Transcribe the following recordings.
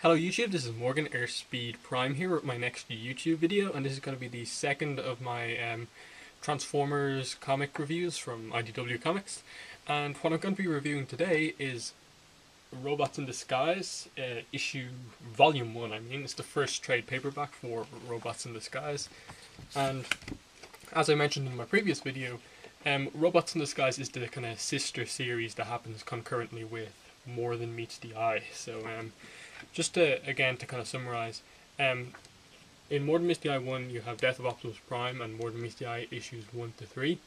Hello YouTube, this is Morgan Airspeed Prime here with my next YouTube video, and this is going to be the second of my Transformers comic reviews from IDW Comics. And what I'm going to be reviewing today is Robots in Disguise, Volume 1. It's the first trade paperback for Robots in Disguise. And as I mentioned in my previous video, Robots in Disguise is the kind of sister series that happens concurrently with More Than Meets the Eye. So just to kind of summarize, in More Than Meets the Eye 1 you have Death of Optimus Prime and More Than Meets the Eye issues 1 to 3.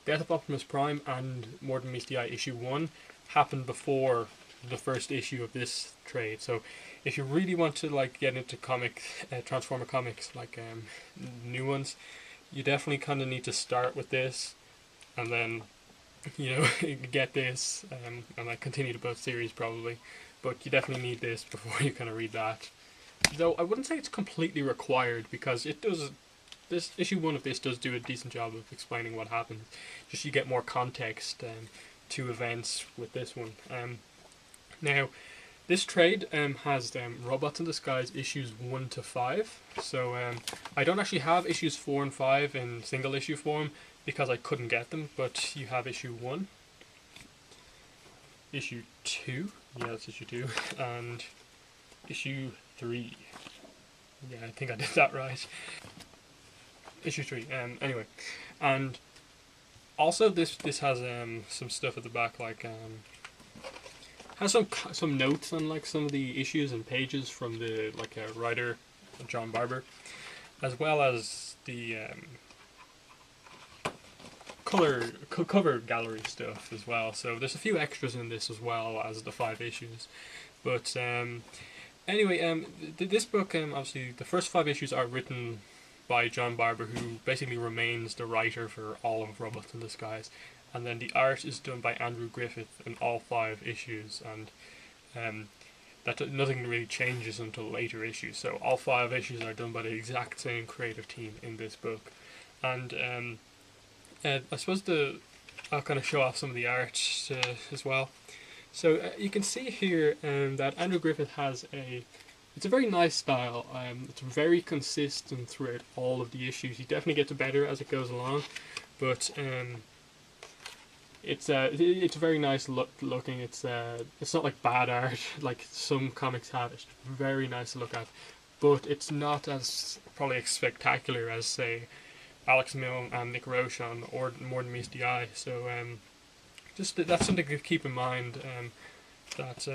Death of Optimus Prime and More Than Meets the Eye issue 1 happened before the first issue of this trade. So if you really want to get into Transformer comics, new ones, you definitely kind of need to start with this and then get this and continue to both series probably, but you definitely need this before you kind of read that. Though I wouldn't say it's completely required, because this issue 1 of this does do a decent job of explaining what happens. Just you get more context to events with this one. Now this trade has Robots in Disguise issues 1 to 5. So I don't actually have issues 4 and 5 in single issue form because I couldn't get them, but you have issue 1, issue 2, yeah, that's issue 2, and issue 3. Yeah, I think I did that right. Issue 3. Anyway, and also this has some stuff at the back, has some notes on some of the issues and pages from the writer John Barber, as well as the cover gallery stuff as well. So there's a few extras in this as well as the 5 issues. But anyway, this book, obviously the first 5 issues are written by John Barber, who basically remains the writer for all of Robots in Disguise, and then the art is done by Andrew Griffith in all 5 issues, and nothing really changes until later issues. So all 5 issues are done by the exact same creative team in this book. And I suppose I'll kind of show off some of the art as well. So you can see here that Andrew Griffith has it's a very nice style. It's very consistent throughout all of the issues. He definitely gets better as it goes along, but it's very nice looking. It's not like bad art like some comics have. It's very nice to look at, but it's not as probably spectacular as, say, Alex Milne and Nick Rochon or More Than Meets the Eye. So just that's something to keep in mind. That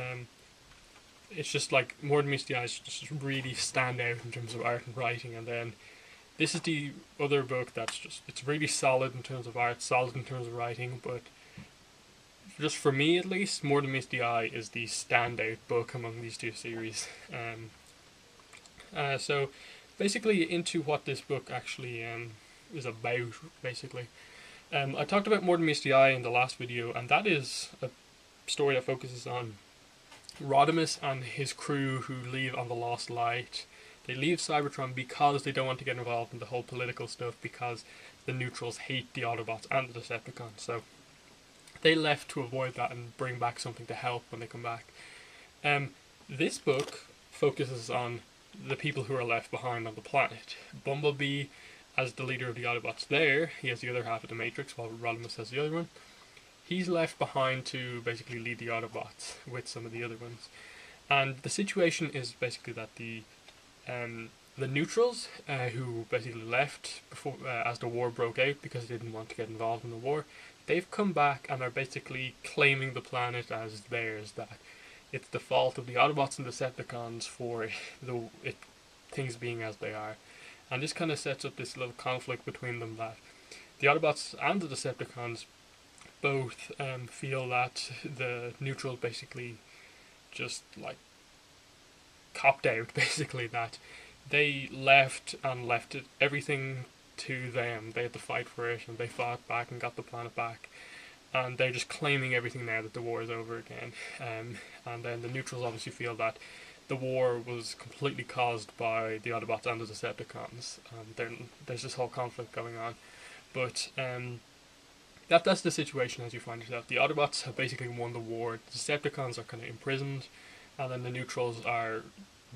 it's just More Than Meets the Eye just really stand out in terms of art and writing, and then this is the other book that's it's really solid in terms of art, solid in terms of writing, but just for me at least, More Than Meets the Eye is the standout book among these two series. So basically into what this book actually is about, basically. I talked about More Than Meets the Eye in the last video, and that is a story that focuses on Rodimus and his crew who leave on the Lost Light. They leave Cybertron because they don't want to get involved in the whole political stuff, because the neutrals hate the Autobots and the Decepticons. So they left to avoid that and bring back something to help when they come back. This book focuses on the people who are left behind on the planet. Bumblebee as the leader of the Autobots there, he has the other half of the Matrix, while Rodimus has the other one. He's left behind to basically lead the Autobots with some of the other ones. And the situation is basically that the neutrals, who basically left before as the war broke out because they didn't want to get involved in the war, they've come back and are basically claiming the planet as theirs, that it's the fault of the Autobots and Decepticons for things being as they are. And this kind of sets up this little conflict between them, that the Autobots and the Decepticons both feel that the neutrals basically just copped out, basically, that they left everything to them. They had to fight for it, and they fought back and got the planet back, and they're just claiming everything now that the war is over again. And then the neutrals obviously feel that the war was completely caused by the Autobots and the Decepticons. There's this whole conflict going on, but that's the situation as you find yourself. The Autobots have basically won the war. The Decepticons are kind of imprisoned, and then the neutrals are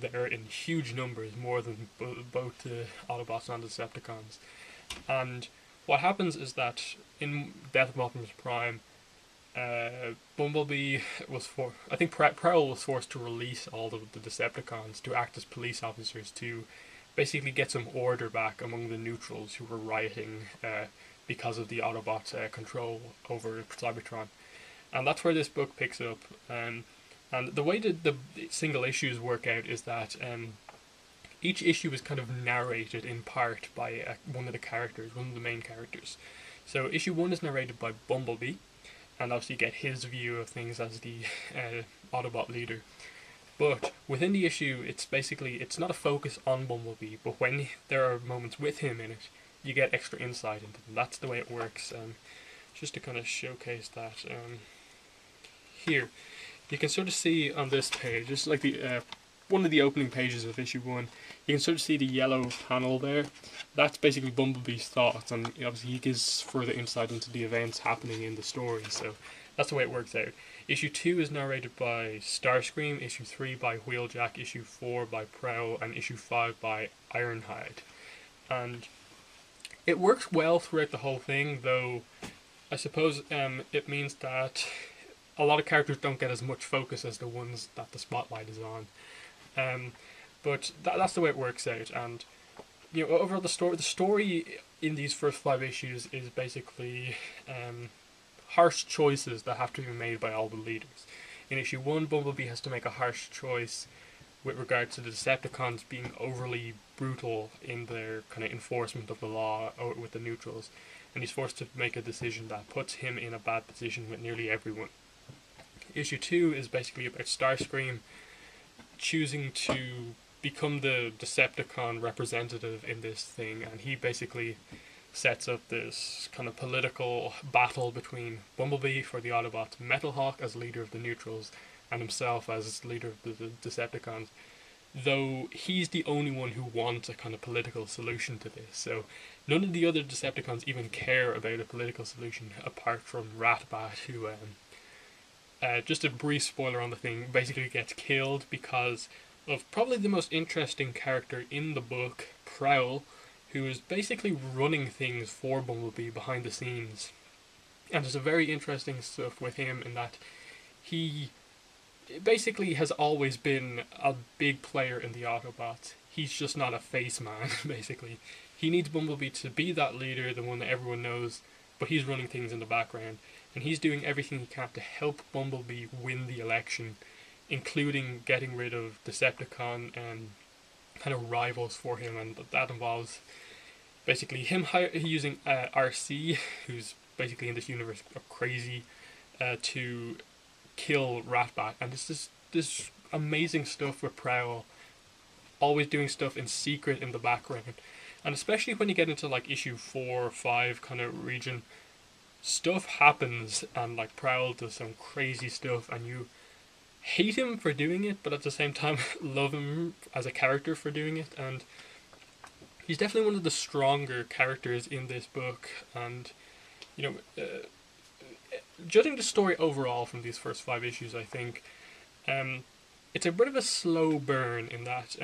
they're in huge numbers, more than both the Autobots and the Decepticons. And what happens is that in Death of Optimus Prime, Bumblebee I think Prowl was forced to release all the Decepticons to act as police officers to basically get some order back among the neutrals who were rioting because of the Autobots' control over Cybertron. And that's where this book picks up. And the way that the single issues work out is that each issue is kind of narrated in part by one of the main characters. So issue 1 is narrated by Bumblebee, and obviously you get his view of things as the Autobot leader. But within the issue, it's not a focus on Bumblebee, but when there are moments with him in it, you get extra insight into them. That's the way it works. Just to kind of showcase that, here you can sort of see on this page, just like the one of the opening pages of issue 1, you can sort of see the yellow panel there. That's basically Bumblebee's thoughts, and obviously he gives further insight into the events happening in the story. So that's the way it works out. Issue 2 is narrated by Starscream, issue 3 by Wheeljack, issue 4 by Prowl, and issue 5 by Ironhide. And it works well throughout the whole thing, though I suppose it means that a lot of characters don't get as much focus as the ones that the spotlight is on. But that's the way it works out. And overall, the story in these first 5 issues is basically harsh choices that have to be made by all the leaders. In issue 1, Bumblebee has to make a harsh choice with regard to the Decepticons being overly brutal in their kind of enforcement of the law with the neutrals, and he's forced to make a decision that puts him in a bad position with nearly everyone. Issue 2 is basically about Starscream choosing to become the Decepticon representative in this thing, and he basically sets up this kind of political battle between Bumblebee for the Autobots, Metalhawk as leader of the neutrals, and himself as leader of the Decepticons, though he's the only one who wants a kind of political solution to this. So none of the other Decepticons even care about a political solution apart from Ratbat, who just a brief spoiler on the thing, basically gets killed because of probably the most interesting character in the book, Prowl, who is basically running things for Bumblebee behind the scenes. And there's a very interesting stuff with him in that he basically has always been a big player in the Autobots. He's just not a face man, basically. He needs Bumblebee to be that leader, the one that everyone knows, but he's running things in the background. And he's doing everything he can to help Bumblebee win the election, including getting rid of Decepticon and kind of rivals for him, and that involves basically him using RC, who's basically in this universe crazy, to kill Ratbat. And this amazing stuff with Prowl, always doing stuff in secret in the background, and especially when you get into like issue 4 or 5 kind of region, stuff happens and like Prowl does some crazy stuff, and you hate him for doing it, but at the same time love him as a character for doing it. And he's definitely one of the stronger characters in this book. And judging the story overall from these first 5 issues, I think it's a bit of a slow burn in that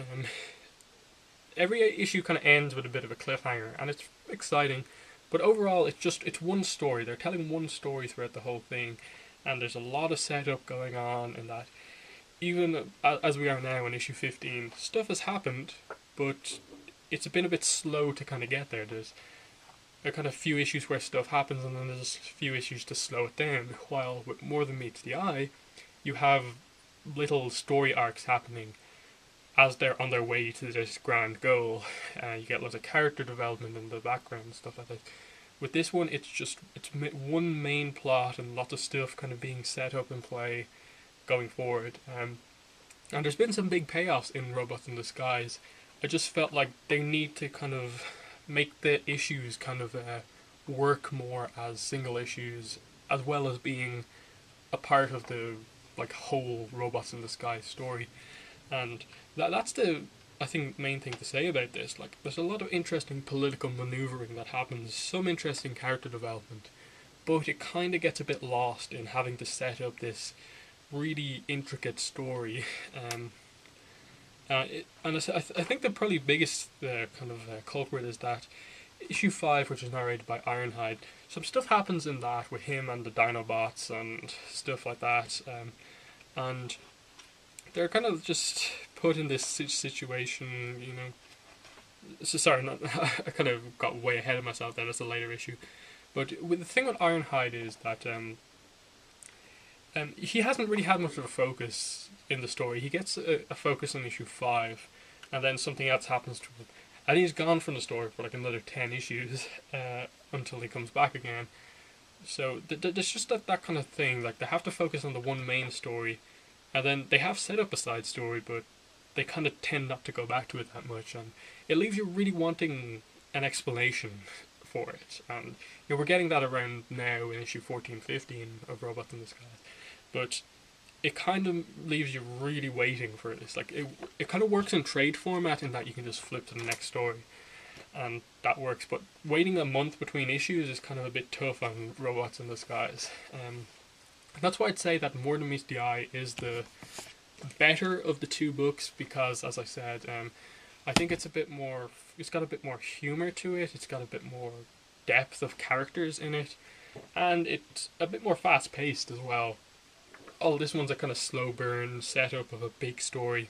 every issue kind of ends with a bit of a cliffhanger, and it's exciting. But overall, it's one story. They're telling one story throughout the whole thing, and there's a lot of setup going on in that. Even as we are now in issue 15, stuff has happened, but it's been a bit slow to kind of get there. There's a kind of few issues where stuff happens, and then there's a few issues to slow it down. While with More Than Meets the Eye, you have little story arcs happening as they're on their way to this grand goal. You get lots of character development in the background and stuff like that. With this one, it's one main plot and lots of stuff kind of being set up in play going forward. And there's been some big payoffs in Robots in Disguise. I just felt like they need to kind of make the issues kind of work more as single issues, as well as being a part of the like whole Robots in Disguise story. And that's the, I think, main thing to say about this. Like, there's a lot of interesting political maneuvering that happens, some interesting character development, but it kind of gets a bit lost in having to set up this really intricate story. I think the probably biggest culprit is that issue 5, which is narrated by Ironhide, some stuff happens in that with him and the Dinobots and stuff like that. And they're kind of just put in this situation, you know. So sorry, not, I kind of got way ahead of myself then, it's a later issue. But with the thing with Ironhide is that he hasn't really had much of a focus in the story. He gets a focus in issue 5, and then something else happens to him. And he's gone from the story for like another 10 issues until he comes back again. So there's just that kind of thing. Like, they have to focus on the one main story, and then they have set up a side story, but they kind of tend not to go back to it that much, and it leaves you really wanting an explanation for it. And you know, we're getting that around now in issue 14, 15 of Robots in Disguise, but it kind of leaves you really waiting for this. Like, it kind of works in trade format in that you can just flip to the next story, and that works. But waiting a month between issues is kind of a bit tough on Robots in Disguise. That's why I'd say that More Than Meets the Eye is the better of the two books, because, as I said, I think it's got a bit more humor to it. It's got a bit more depth of characters in it, and it's a bit more fast paced as well. This one's a kind of slow burn setup of a big story.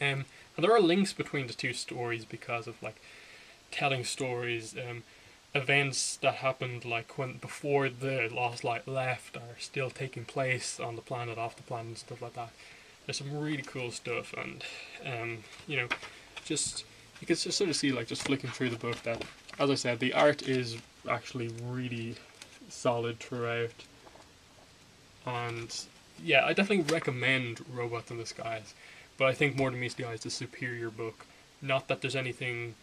And there are links between the two stories because of like telling stories, events that happened like before the Lost Light left are still taking place on the planet, off the planet, and stuff like that. There's some really cool stuff, and you know, just you can just sort of see, like, just flicking through the book, that, as I said, the art is actually really solid throughout. And yeah, I definitely recommend Robots in Disguise, but I think More Than Meets the Eye is the superior book. Not that there's anything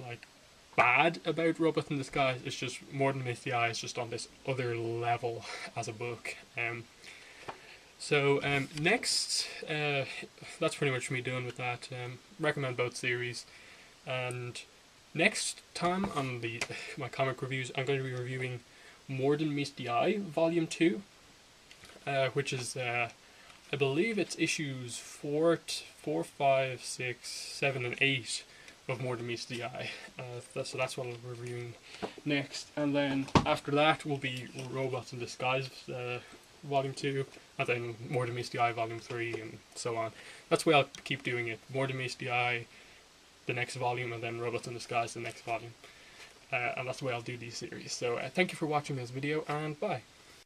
like bad about Robots in Disguise, it's just More Than Meets the Eye is just on this other level as a book. Next, that's pretty much me done with that. Recommend both series, and next time on my comic reviews, I'm going to be reviewing More Than Meets the Eye, Volume 2. Which is, I believe it's issues 4, 5, 6, 7, and 8 of More Than Meets the Eye. So that's what I'll be reviewing next. And then after that will be Robots in Disguise, Volume 2, and then More Than Meets the Eye, Volume 3, and so on. That's the way I'll keep doing it. More Than Meets the Eye, the next volume, and then Robots in Disguise, the next volume. And that's the way I'll do these series. So thank you for watching this video, and bye.